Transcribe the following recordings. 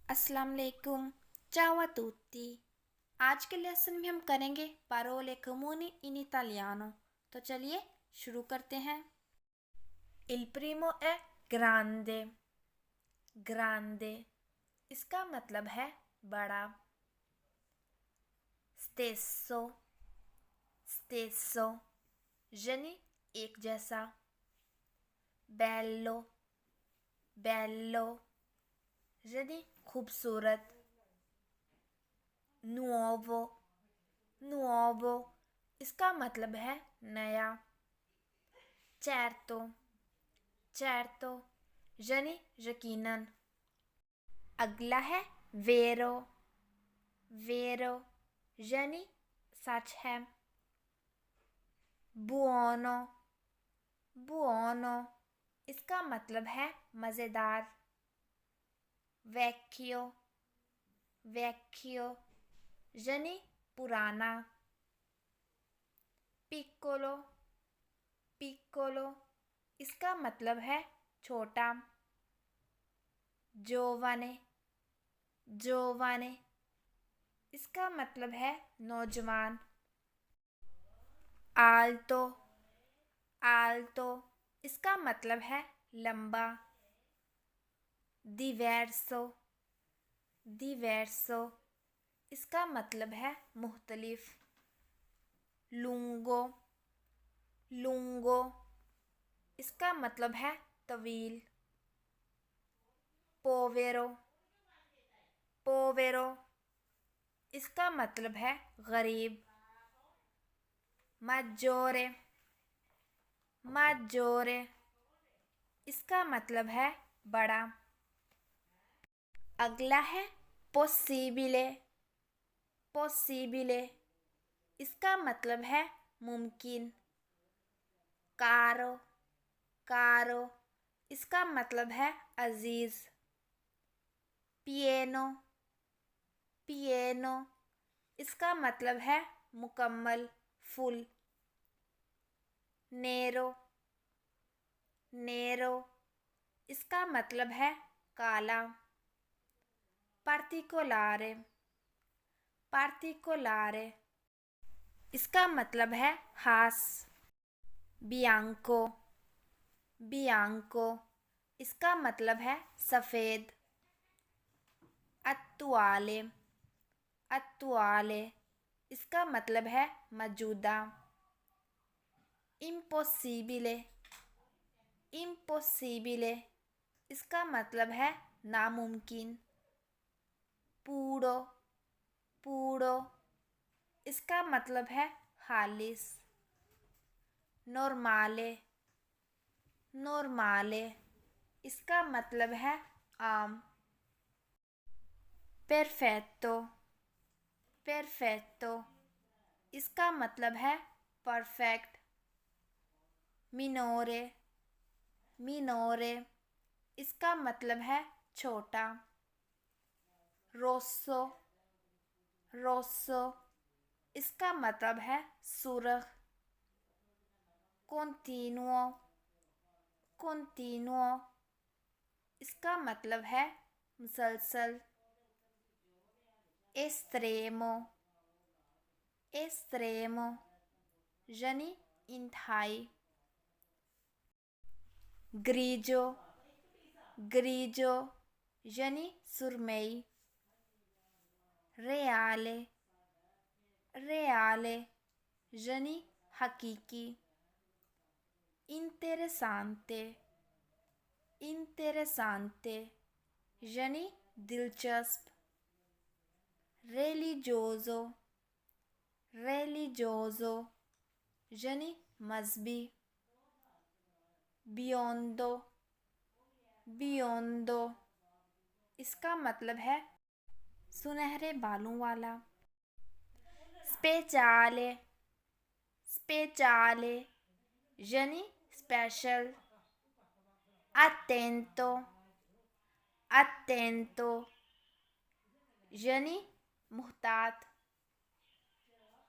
अस्सलाम वालेकुम, ciao a tutti। आज के लेसन में हम करेंगे parole comuni in italiano। तो चलिए शुरू करते हैं। Il primo è grande। grande इसका मतलब है बड़ा। stesso stesso यानी एक जैसा। bello bello यानी खूबसूरत। nuovo nuovo इसका मतलब है नया। certo certo यानी यकीनन। अगला है vero vero यानी सच है। buono buono इसका मतलब है मज़ेदार। vecchio vecchio यानी पुराना। piccolo piccolo इसका मतलब है छोटा। giovane giovane इसका मतलब है नौजवान। alto alto इसका मतलब है लंबा। diverso diverso इसका मतलब है मुख्तलिफ। lungo lungo इसका मतलब है तवील। povero povero इसका मतलब है गरीब। maggiore maggiore इसका मतलब है बड़ा। अगला है possibile possibile इसका मतलब है मुमकिन। caro caro इसका मतलब है अजीज। pieno pieno इसका मतलब है मुकम्मल फुल। nero nero इसका मतलब है काला। particolare particolare इसका मतलब है खास। bianco bianco इसका मतलब है सफ़ेद। attuale attuale इसका मतलब है मौजूदा। impossibile impossibile इसका मतलब है नामुमकिन। पूरो पूरो इसका मतलब है खालिस। नॉर्माले नॉर्माले इसका मतलब है आम। perfetto perfetto इसका मतलब है परफेक्ट। minore minore इसका मतलब है छोटा। rosso rosso इसका मतलब है सुर्ख। continuo continuo इसका मतलब है मुसलसल। estremo estremo यानी इंतहाई। grigio grigio यानी सुरमई। reale reale यानी हकीकी। interessante interessante यानी दिलचस्प। religioso religioso यानी मजहबी। biondo biondo इसका मतलब है सुनहरे बालों वाला। speciale speciale यानी स्पेशल। attento attento यानी मुहतात।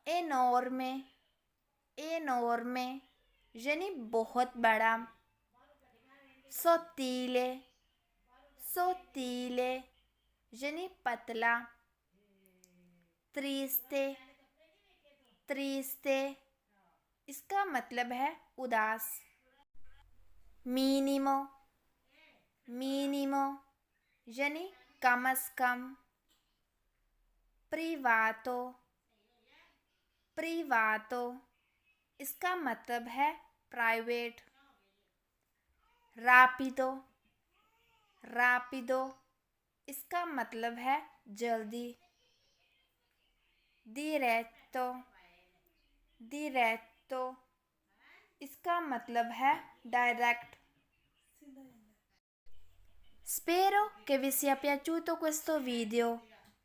enorme enorme यानी बहुत बड़ा। sottile sottile यानी पतला। ट्रिस्टे, ट्रिस्टे इसका मतलब है उदास। मिनिमो, मिनिमो यानी कम से कम। प्रिवातो, प्रिवातो इसका मतलब है प्राइवेट। रापिदो, रापिदो इसका मतलब है जल्दी। डिरेक्टो, डिरेक्टो इसका मतलब है direct. Spero che vi sia piaciuto questo video.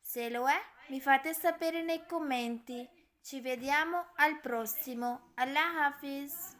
Se lo è, mi fate sapere nei commenti. Ci vediamo al prossimo. Allah Hafiz.